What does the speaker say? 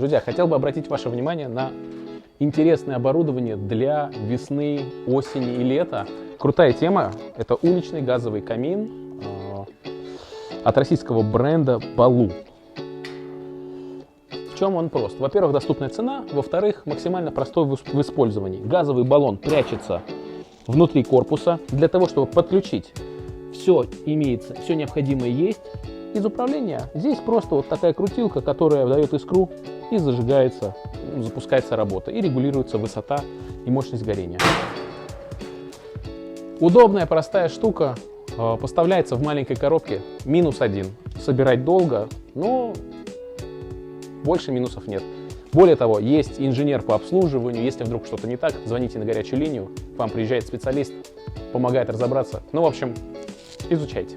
Друзья, хотел бы обратить ваше внимание на интересное оборудование для весны, осени и лета. Крутая тема – это уличный газовый камин от российского бренда Балу. В чем он прост? Во-первых, доступная цена, во-вторых, максимально простой в использовании. Газовый баллон прячется внутри корпуса. Для того, чтобы подключить, все имеется, все необходимое есть. Из управления здесь просто вот такая крутилка, которая дает искру и зажигается, запускается работа и регулируется высота и мощность горения. Удобная, простая штука, поставляется в маленькой коробке, -1. Собирать долго, но больше минусов нет. Более того, есть инженер по обслуживанию, если вдруг что-то не так, звоните на горячую линию, к вам приезжает специалист, помогает разобраться. Ну, в общем, изучайте.